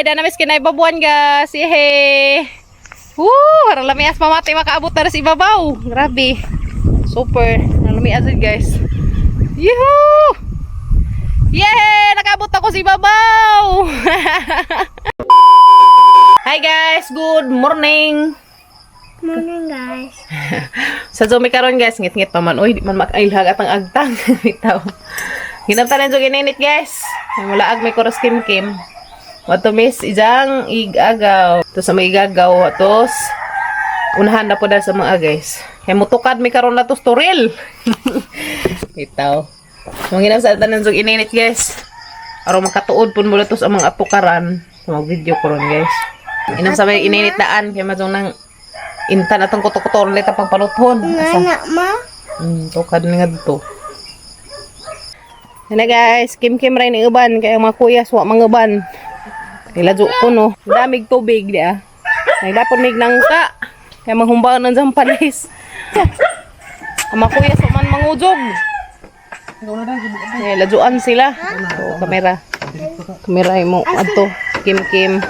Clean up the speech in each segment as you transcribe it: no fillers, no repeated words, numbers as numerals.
Ay, danamis kinaibabuan ga. Sihe. Harang lamias mamati makaabot na rin sa ibabaw. Grabe. Super. Lamias din guys. Yuhuu! Yay! Nakaabot ako sa ibabaw! Hi guys! Good morning! Morning guys. Sa Zoom karon guys, ngit-ngit pa man. Uy, di man makailhag at ang agtang. Bitaw. Ginamtanan so gininit guys. Mula ag may koros kim-kim. Wato miss ijang igagaw. To sa may igagaw. Watos unahan na po dahil sa mga guys. Kaya mutukad may karon na to storil. Bitaw. Mga ginamtanan so gininit guys. Aron makatuod po mula to sa mga apukaran. Sa mga video ko ron guys. Inam sa may ininit daan. Kaya mazong nang intan atong kuto-kuto ulit ang pangpanuthon. Nana ma? Tukad nga dito. Yan na guys, kim-kim rin ang uban. Kaya mga kuya, suwa mga uban. Iladyo ko no. Damig tubig dia. Nagdapon mig nang ka. Kaya manghumbaon ng jampanis. Ang mga kuya, suwa man mangujog. Iladyoan sila. So, kamera. Kamera mo. Adto. Kim-kim.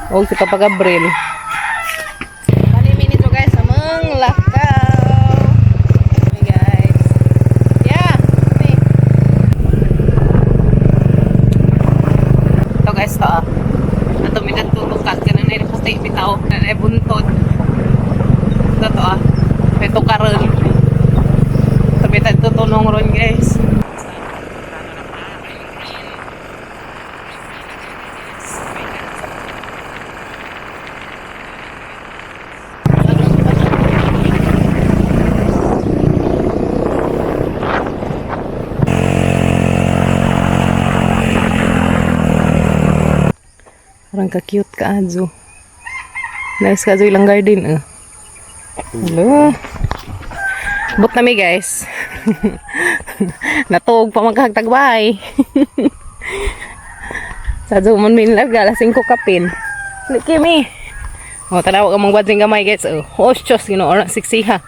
Huwag si Papa Gabriel. Lakaw. Hey guys. Yeah. Hey. Ito guys to. Ito may nagtutukat. Ganun na yung pastay bitaw. Na buntod. Ito to may tukaron. Ito may nagtutunong ron guys. Parang ka-cute ka, Azo. Nice ka, Azo, ilang garden, Hello. But na mi, guys. Natog pa magkagtagbay. Sa Azo, man minlarga, lasing ko kapin. Kimi. Tanawa ka mong bading gamay, guys. Osyos, orang siksiha.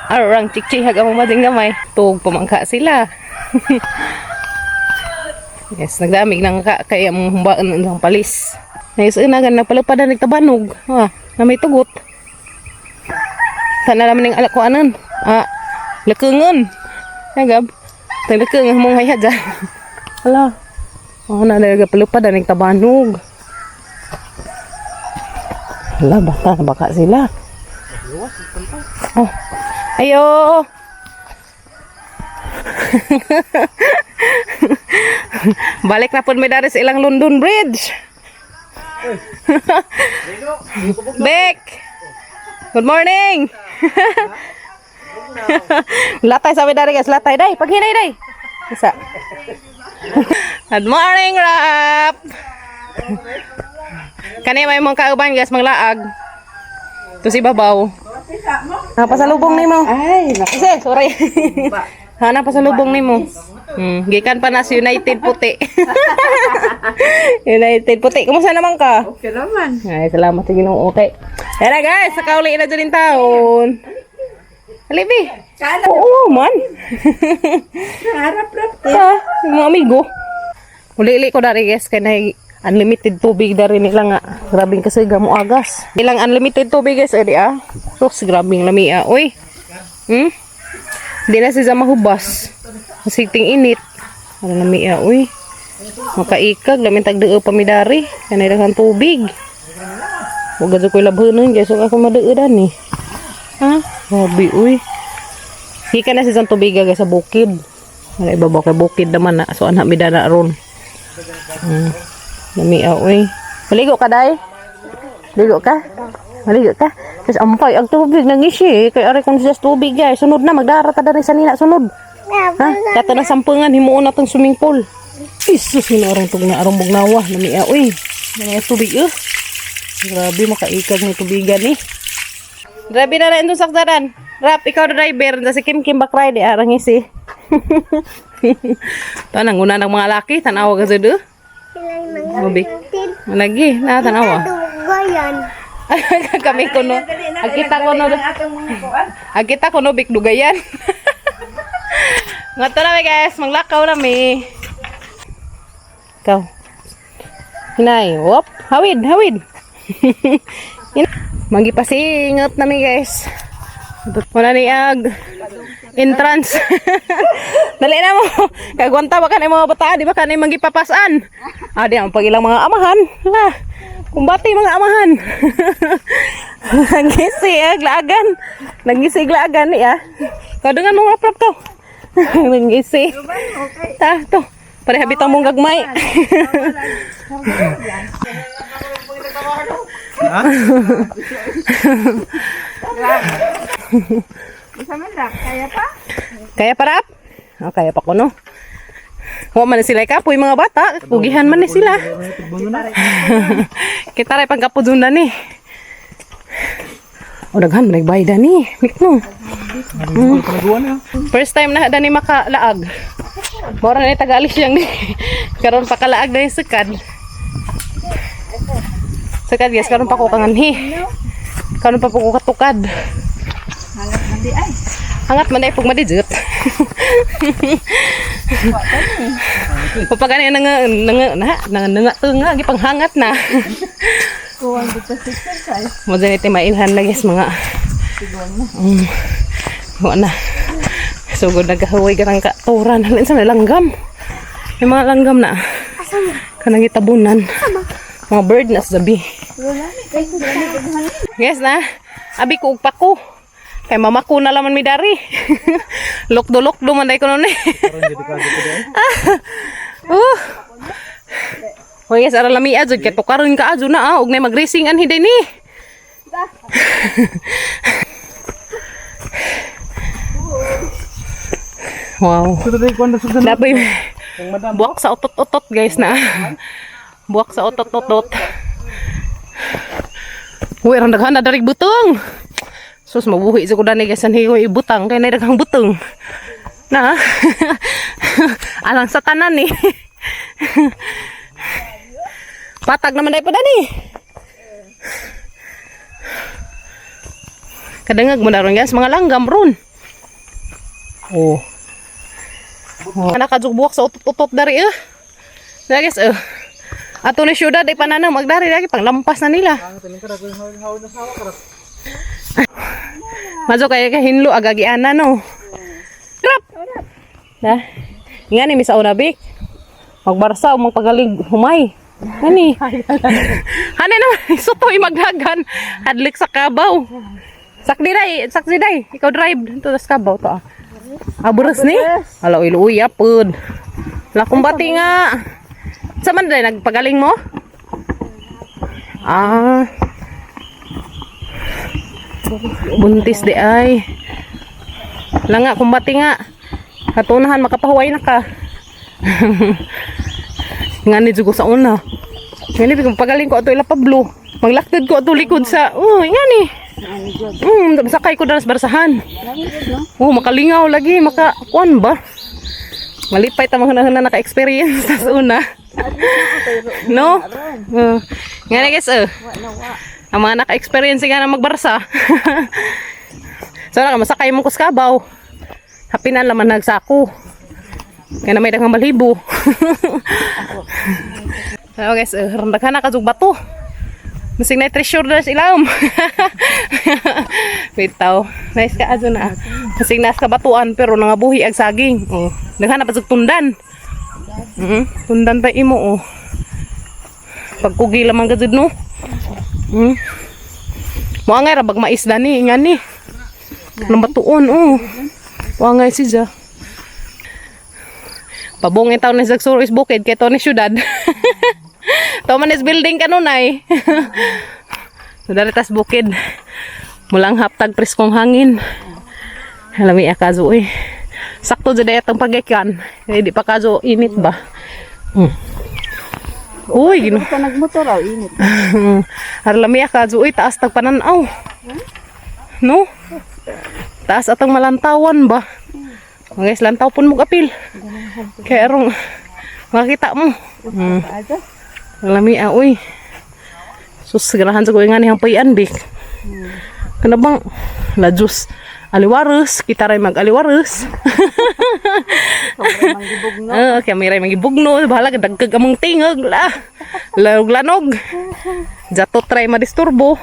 Orang chiksiha ka mong bading gamay. Tog pa mangka sila. Yes, nagdamig ng kaya mong humbaan ng palis. Naisunagan na palapadan nagtabanog. Na may tugot. Sana naman yung alakuanan. Lakungon. Nagab. Talakung mong hayad dyan. Hala. Na nalaga palapadan nagtabanog. Hala, baka sila. Ayo. Balik na po may dari sa ilang London Bridge. Bek. Good morning. Latay sabi dari guys, latay day. Paghinay day. Isa. Good morning, Rap. Kani may mga kauban guys, manglaag. To si babaw. Pasalubong nimo. Ay, kasi sorry. Pasalubong nimo. Gikan pa na sa United Puti. United Puti. Kumusta naman ka? Okay naman. Ay, salamat sa Ginoo. Okay. Tara guys, nakauli na dyan taon. Alibi. Oo man. Harap-rap. Mga amigo. Uli-uli ko dari guys. Kaya na unlimited tubig dari nila nga. Grabing kasi gamo agas. Ilang unlimited tubig guys. Edi Sos, grabing lamia. Uy. Di na siya mahubas. Masiting init. Ano na miya, uy. Makaikag, lamin tagdeo pamidari. Kanay daghang tubig. Huwag gadyo ko'y labhanon. Kaya so ako madeudan eh. Grabe, uy. Hika na siya tubig guys sa bukid. Wala ibabaw kay bukid naman na. So anak midana ron. Namiya, uy. Maligo ka, day? Maligo ka? Maligo ka? Tapos ampay, ang tubig nang isi. Kaya aray kung siya tubig guys. Sunod na, magdarata na rin sa nila. Sunod. Kata na sampungan, himuon na itong swimming pool. Isus, hinarang itong nga arong bugnawa. Namiya, uy. Namiya tubig, Grabe, makaikag ng tubigan, Grabe na rin itong sakdaran. Rap, ikaw driver. Si Kim bakray, di arang isi. Ito, nanguna ng mga laki. Tanawa ka sa doon. Mabik. Malagi, tanawa. Dugayan. Kami ko no. Agkita ko no, bik dugayan. Ngato na guys, manglakaw na mi. Ikaw. Hinay, wop, hawid, hawid. Magipasingot nami guys. Wala ni ag entrance. Dali na mo. Kagwanta ba kanay mga bata, di ba kanay magipapasan? Di ang pag ilang mga amahan. La. Kumbati mga amahan. Nagisi laagan. Nagisi laagan ni Kadungan mo nga prop to. Nagisi. Ta to. Pare habitang mong gagmay. Kaya pa? Kaya pa rap? Kaya pa ko no. Huwag man na sila kapoy mga bata. Pugihan man na sila. Kita rin pagkapudun na ni. Daghan man nagbayda ni. Mikno. First time na ni makalaag. Mora na taga-alis yang ni. Karon pa kalaag na yung sukad. Sukad guys, karon pa ko kanganhi. Karon pa ko katukad. Hangat man ay pag madijut. Pagani nanga tunga gipanghangat na. Kuwan dito sister guys. Mo dyan iti mailhan na guys mga. Wala na. So good nagahuway garang katuran. Halin sa langgam. May mga langgam na. Kanang itabunan. Mga bird na sa zabi. Yes na. Abi ko ugpa ko. Kay mamako na laman mi dari. Lokdo-lokdo man day ko nun eh. Hoy guys, ara lami adjud kay tukaron ka adjud na og nay mag-racing anhi day ni. Wow. Labi. Buwak sa otot-otot guys na. Buwak sa otot-otot. Uy, rang daghan na darig butong. Sus mabuhi sa kuda ni guys anhi ko ibutang kay nay daghang butong. Na. Alang sa tanan ni. Patag naman day pa dani. Kadangag mo na ron guys mga langgam ron. Oh. Nakadugbuak sa utot-utot dari Dara guys ato ni syudad ay pananaw magdari lagi pang lampas na nila. Mazo kay hinlo agagiana no. Krap. Na. Ngani mi sa unabik. Magbarsa o magpagalig humay. Ani. Hani naman sutoy maghagan adlik sa kabaw. Sakdiday. Ikaw drive to sa kabaw to. Buras ni? Ala iluy apod. La kumbati nga. Sa man day nagpagaling mo? Buntis di ay. Langa kumbati nga. Katunahan makapahuway na ka. Ngani jugo sa una. Ngani bigong pagaling ko ato ila Pablo. Maglaktad ko ato likod sa ngani. Sakay ko daras barsahan. Makalingaw lagi, makakuan ba? Malipay ta mga na naka-experience sa una. No? Ngani guys, ang mga naka-experience nga na magbarsa. So na masakay mo ko sa kabaw. Hapinan laman nagsako. Kaya na may daghang balibo. So guys, randaghan na kasug bato. Masing na treasure na silam. Wait tao. Nice ka azo na. Masing nas ka batuan pero nangabuhi ag saging. Daghan na pasug tundan. Tundan pa imo Pagkugi lamang gajud no. Mo angay ra bag maisda ni ngani. Nang batuon Wangay siya. Pabungin taon ni Zagsuro is bukid kay to ni syudad. Toman is building kanunay. So dari tas bukid. Mulang haptag preskong hangin. Halami akazo Sakto jud atong pagikan. Di pa kazo init ba. Uy, gino. Ka nagmotor init. Harlami akazo taas tag pananaw. No? Taas atong malantawan ba. Guys, lantaw pun mo kapil. Kaya arong makita mo. Lami uy. Sus ganahan sa ko nga ni hampayan bik. Kana bang la juice aliwaros, kita rin mag-aliwaros. Sobrang manggibog no. Kaya may rin magibugno, bahala dagkag among tingog la. Lanog. Jato try madisturbo.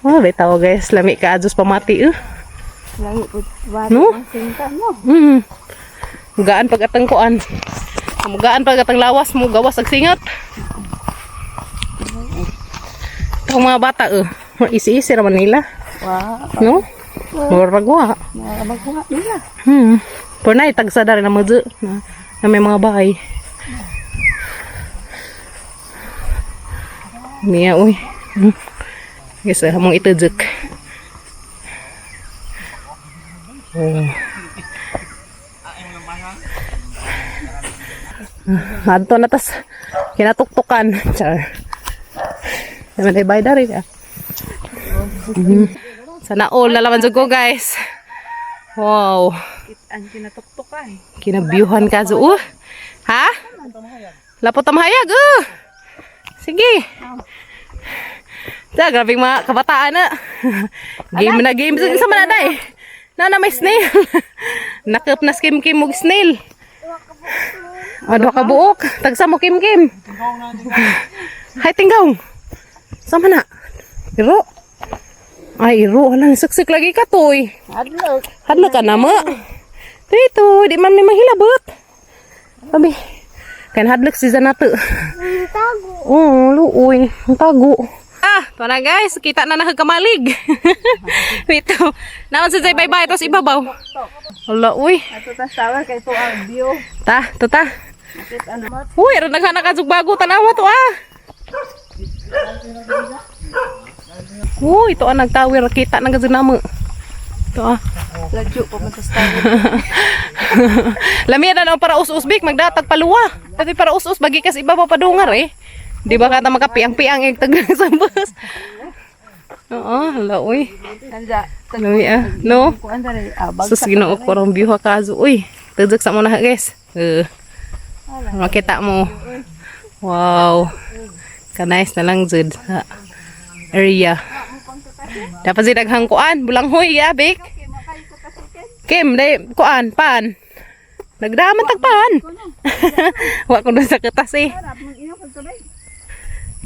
Oh, bitaw guys, lami ka adjust pamati Langi po ba? No? Sinta no. Gaan pag atang kuan. Gaan pag atang lawas mo gawas ag singot. Itong mga bata isi-isi raman nila. Wow. No? Muragwa. Magkuha nila. Pernah tagsa dari na madzu na may mga bahay. Niya uy. Yes, hamong itujek. Adto na tas kinatuktukan. Char. Naman ay bay dari ka. Sana all lalaman jud ko guys. Wow. Ang kinatuktukan. Kinabiuhan ka zo. Ha? Lapot tamahayag. Sige. Ta, grabe mga kabataan na. Game na game. Sa manaday. Na may snail. Nakap na skim-kim mo snail. Ano ka buok? Tagsa mo kim-kim. Hay tinggaw. Sama na. Iro. Ay, iro. Alang saksik lagi ka toy. Hadlok. Hadlok ka na mo. Dito, di man may mahilabot. Sabi. Kain hadlok si Zanato. Tago. Oh, luoy. Ang tago. Ito na guys, kita na nakagkamalig. Ito, naman sa bye-bye, tapos ibabaw. Wala, uy. Ato ta shower kay to ang view. Ta, ito ta. Bakit ano mo? Uy, rin naghanak ka bago, tanawa to Uy, ito nagtawir, kita na gazin namo. Ito Ladyo ko man sa stower. Lamia na para us-usbik, magdatag paluwa. Dati para us-us, bagi kas ibabaw padungar Di ba kata makapiang-piang yung tagang sa bus? Oo, hala, uy. Kanja. Lami no? Kuan dali. Sus, ginoo ko rong view ha kaso. Uy, tujok sa muna guys. Makita mo. Wow. Kanais na lang jud sa area. Dapat si daghang kuan, bulanghoy ya, Bik. Kim, day kuan, pan. Nagdaman tagpan. Wa ko doon sa kertas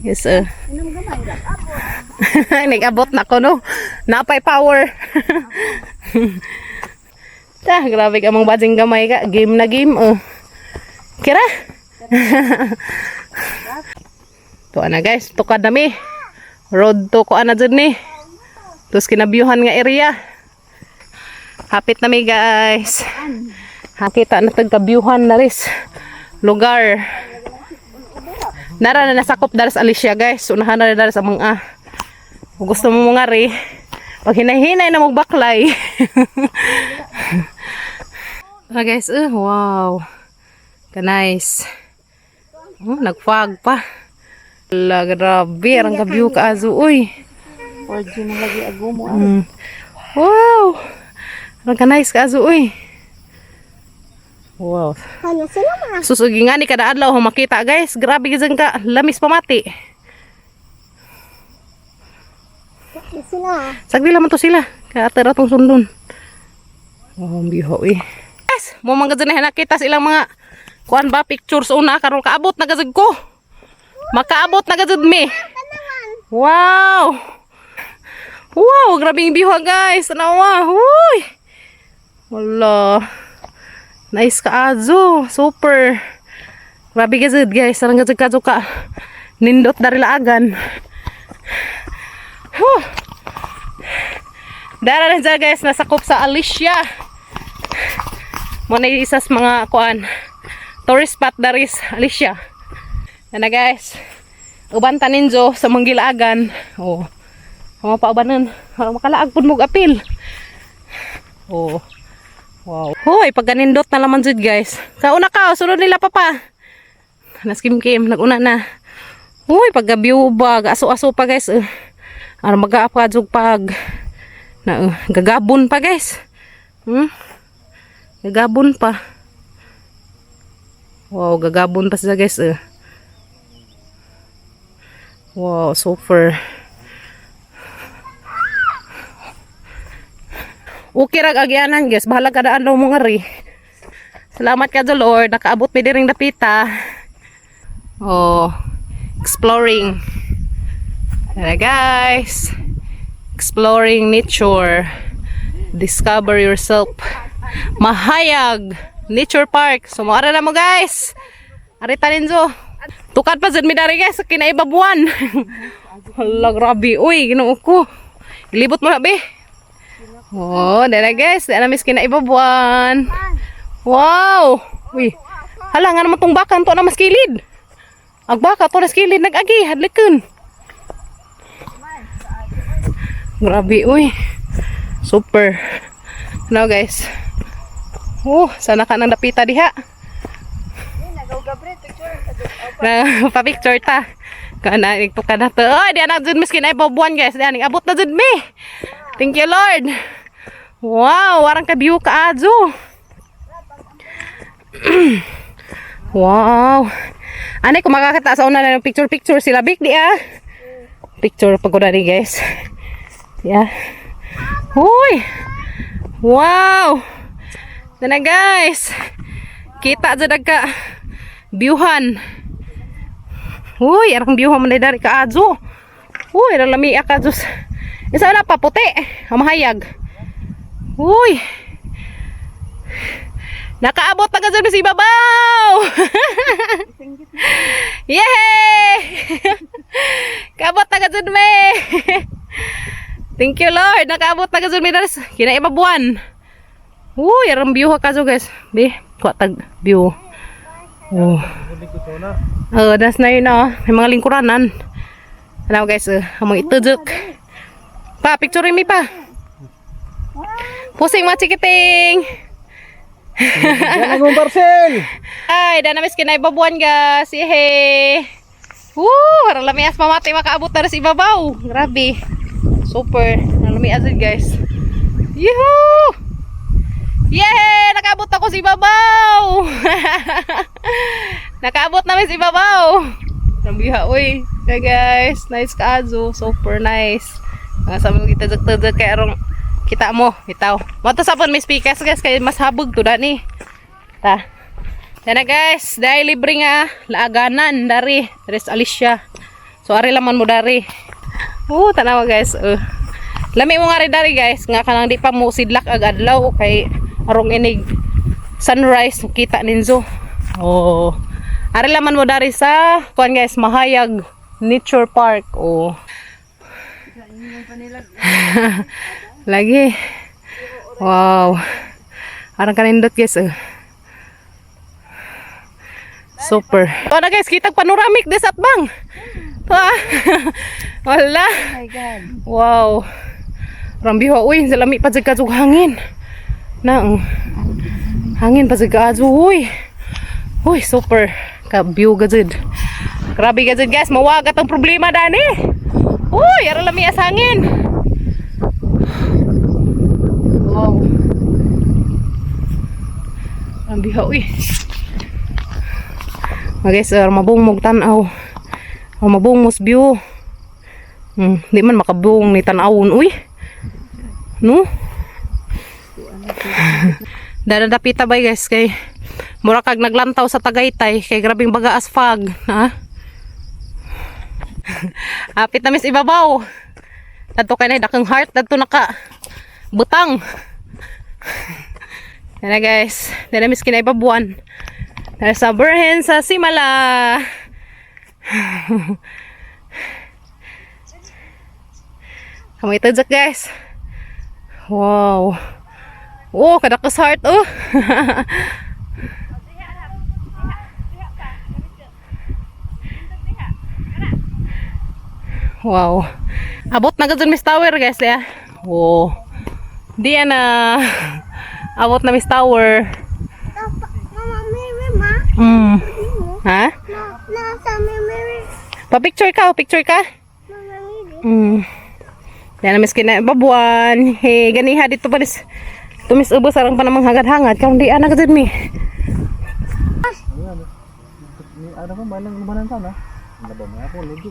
Yes, nag-abot na ko, no? Napay power. Ta, grabe ka mong bading gamay ka. Game na game, Kira? Tuwa na guys, tukad nami. Road to ko na dyan ni. Tapos kinabyuhan nga area. Hapit nami guys. Hakita na tagkabyuhan na ris. Lugar. Nara na nasakop daras Alicia guys. Unahan na daras amang Kung gusto mo mga ri. Pag hinay-hinay na magbaklay. Guys, wow. Ka-nice. Nagfag pa. Wala, grabe. Arang ka-view ka azo. Uy. Original lagi agumo. Wow. Arang ka-nice ka azo. Uy. Wow. Ano sila mga? Susugi nga ni kada adlaw makita guys. Grabe gizang ka. Lamis pamati. Sila. Sagdi laman to sila. Kaya atara tong sundon. Oh, biho eh. Guys, mo man gazan na nakita silang mga kuan ba pictures una karon kaabot na gazag ko. Makaabot na gazad mi. Wow. Wow, grabe yung biho guys. Tanawa. Uy. Wala. Nice ka azo. Super. Grabe gazad guys. Sarang gazad ka ka. Nindot dari laagan. Dara na dyan guys. Nasakop sa Alicia. Muna isas mga kuan. Tourist spot daris Alicia. Yan na guys. Uban taninjo sa manggilaagan. Oh. Mga paubanan. Makalaag po mong apil. Oh. Wow. Hoy, pag ganindot na laman dyan guys. Kauna ka, sunod nila papa. Naskim-kim, naguna na. Hoy, pag gabiyo ba, aso-aso pa guys. Ano mag-aap ka dyan pag gagabon pa guys. Gagabon pa. Wow, gagabon pa siya guys. Wow, super. Okay rag agyanan guys, bahala ka daan daw mo nga ri. Salamat ka do Lord, nakaabot mi diring dapita. Oh, exploring. Tara guys. Exploring nature. Discover yourself. Mahayag Nature Park. Sumara na mo guys. Arita ninyo. Tukad pa dyan mi dari guys, kinaibabuan. Hala, grabe. Uy, ginoo ko. Ilibot mo na be. Oh, dala guys, dala mis kinaibabuan. Wow. Uy. Hala nga naman tong bakan to na mas kilid. Agbaka to na kilid nag-agi, hadlikon. Grabe, uy. Super. Now guys. Oh, sana ka nang dapita diha. Na pa-picture ta. Kana ito ka na to. Oh, di anak jud miskin ay babuan guys. Di aning abot na jud me. Thank you Lord. Wow, warang ka view ka ajo. Wow. Ani ko makakita sa una na picture sila big di ah. Picture pag ni guys. Yeah. Huy. Wow. Dana guys. Kita jud ka viewhan. Huy, arang viewhan man dari ka ajo. Huy, ra lami ka jus. Isa na pa puti, mahayag. Huy. Nakaabot na ka dyan si babaw. Yay! Kaabot na ka dyan me. Thank you Lord, nakaabot na ka dyan me. Kinaibabuan. Uy, arang view ka dyan guys. Be, kuha tag view. Oh. Das na yun may mga lingkuranan. Ano guys, among itudok. Pa, picture mi pa. Pusing mga chikiting. Yan ang parcel. Ay, dana mis kinaibabuan guys. Yehe. Harang lamias mamati makaabot na rin sa ibabaw. Grabe. Super. Harang lamias din guys. Yuhuu! Yay! Nakaabot ako sa ibabaw! Nakaabot namin sa ibabaw! Nabiha, uy. Okay guys, nice kaazo. Super nice. Sabi mo kita dagdag kay arong kita mo, bitaw. Mato sa pon may speakers guys kay mas habog to dani. Ta. Dana guys, dahil libre nga laaganan dari Res Alicia. So ari laman mo dari. Tanawa guys. Lami mo nga rin dari guys, nga kanang di pa mo sidlak ag adlaw kay arong inig sunrise kita ninyo. Ari laman mo dari sa kuan guys, Mahayag Nature Park. Lagi. Wow. Arang kanindot guys. Super. Na guys, kitag panoramic des at bang. Wala. Oh my God. Wow. Rambiho, uy, salami pa sa kazug hangin. Hangin pa sa kazug, uy. Uy, super. Ka-view gazid. Grabe gazid guys, mawagat ang problema dani. Uy, ara lami as hangin. Wow. Rambiho, uy. Guys, mabungmog tanaw. Mabungmos view. Di man makabuong ni tanawon, uy. No? Dadapita ba guys kay mura kag naglantaw sa Tagaytay kay grabing baga as fog, ha? Apit na mis ibabaw. Dadto kay na dakang heart dadto naka butang. Yan na guys, dala mis kinaibabuan. Sa Berhen sa Simala. Kamu itajak guys. Wow. Kadakas heart Wow. Abot na gud Miss Tower guys ya. Di na. Abot na Miss Tower. Mama, Mary, ma. Ha? Nasa Mary. Pa-picture ka, picture ka. Mama, Mary. Yan na miskin na babuan. Hey, ganiha dito pa dis. Tumis ubos sarang pa namang hagad-hangad. Kung di anak dyan mi. Ano ka manang lumanan ta na? Ano ba ako lagi?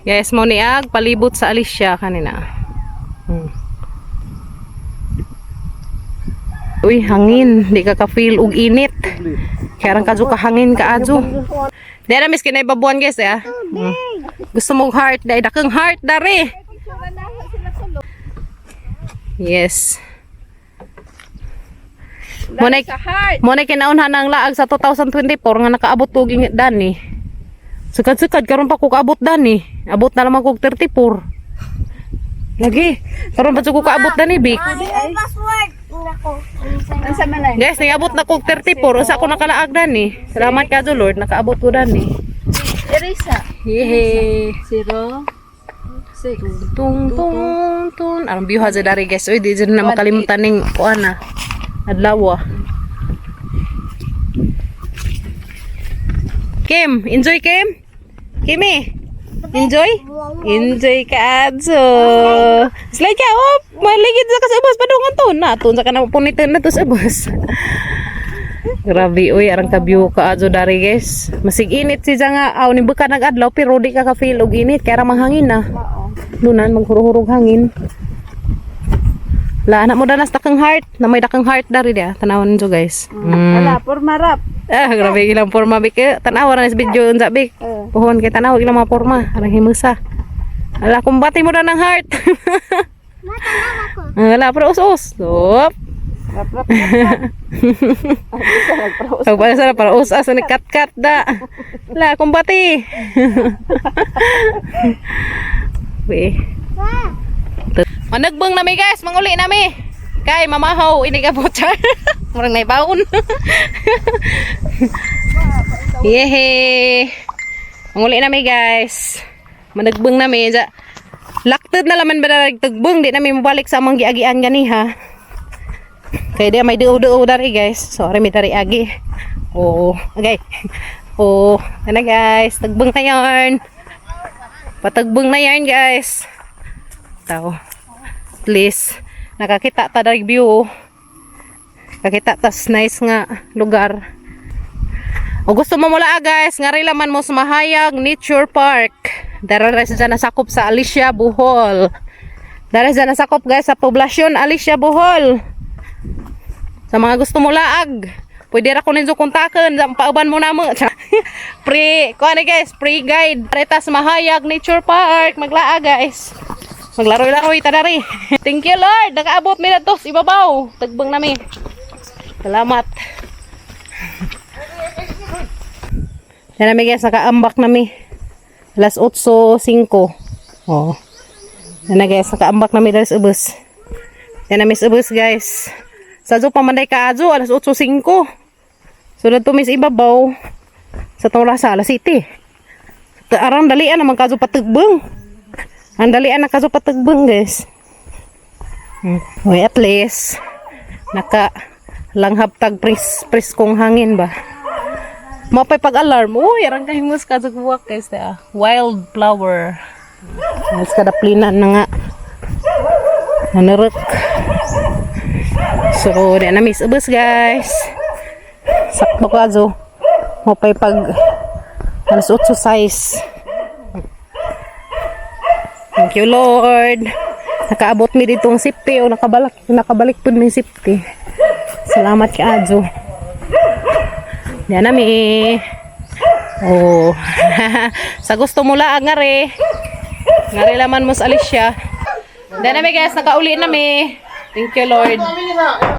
Yes, mo ni ag palibot sa Alicia kanina. Uy, hangin. Di ka ka-feel og init. Kaya rang kadyo ka hangin ka adyo. Di na miskin na ibabuan guys ya. Gusto mong heart, dahil dakang heart dari. Yes. Muna kinaunhan ng laag sa 2024 nga nakaabot og ingit dani. Sukad-sukad karon pa ko kaabot dani. Abot na lamang kog 34. Lagi. Karon pa ko kaabot dani bik. Password. Nako. Unsa man ay? Guys, niabot na kog 34. Usa ko nakalaag dani. Salamat ka Lord, nakaabot ko dani. Erisa. Yehe. 0 6. Tung tung tung. Ang view haza dari guys. Uy, di dyan na makalimutan ning kuana. Adlaw. Kim, enjoy Kim? Kimi, enjoy? Enjoy ka adso. Slide ka, oh. Maligid sa kasabos. Padungan to. Natun sa kanang punitin na to sa bus. Grabe, uy. Arang ka-view ka adso dari guys. Masig init siya nga. Aw, ni buka nag-adlaw. Pero di ka ka-feel og init. Kaya manghangin na. Nunan, maghurog-hurog hangin. La, anak mo danas dakang heart. Na may dakang heart dari dia. Tanawan nyo guys. Ala, por marap. Ah, grabe ilang forma bik. Tanawa na sa video unsa bik. Puhon kay tanaw ilang mga forma. Arang himusa. Ala, kumbati mo na ng heart. Ala, pero us-us. Stop. Rap rap. Pagpala sana para us-us na kat-kat da. Ala, kumbati. Weh. Managbang nami guys, manguli nami. Kay mamahaw ini ka butcher. Murang naibaon. Yehe. Manguli nami guys. Managbang nami ja. Laktad na laman ba tagbang di nami mabalik sa amang giagian gani ha. Kay dia may duo-duo dari guys. Sorry mi dari agi. Oh, okay. Oh, ana guys, tagbang na yarn. Patagbang na yarn guys. Tao. Please, nakakita ta dari view. Nakakita tas nice nga lugar. O gusto mo mula guys, ngari laman mo sa Mahayag Nature Park. Dara sa nasakop sa Alicia, Bohol. Dara sa nasakop guys sa poblasyon Alicia, Bohol. Sa mga gusto mo laag, pwede ra ko ninyo kontaken, pauban mo na mo. Pre, kuha guys, free guide. Reta sa Mahayag Nature Park, maglaa guys. Maglaro-laro ita dari. Thank you Lord, nakaabot mi na to sa ibabaw. Tagbang nami. Salamat. Yan nami guys, nakaambak nami. Alas 8:05. Oh. Yan na guys, nakaambak nami dari sa bus. Yan nami sa bus guys. Sa zo pamanday ka azo, alas 8:05. Sunod to mis ibabaw. Sa Taurasa, alas 7. Arang dalian naman kazo patagbang. Ang dalian na kaso patagbang guys. Uy, at least naka langhap tag preskong hangin ba. Mapay pag-alarm. Uy, arang kahimus kaso guwak guys. Wildflower. Mas kadaplinan na nga. Manuruk. So, di na miss ubus guys. Sakto kaso. Mapay pag alas 8:06. Thank you Lord. Nakaabot mi ditong safety o nakabalik pud mi safety. Salamat ka adjo. Diyan na mi. Oh. Sa gusto mo laag ngari. Ngari laman mo sa Alicia. Diyan na mi guys, nakauli na mi. Thank you Lord.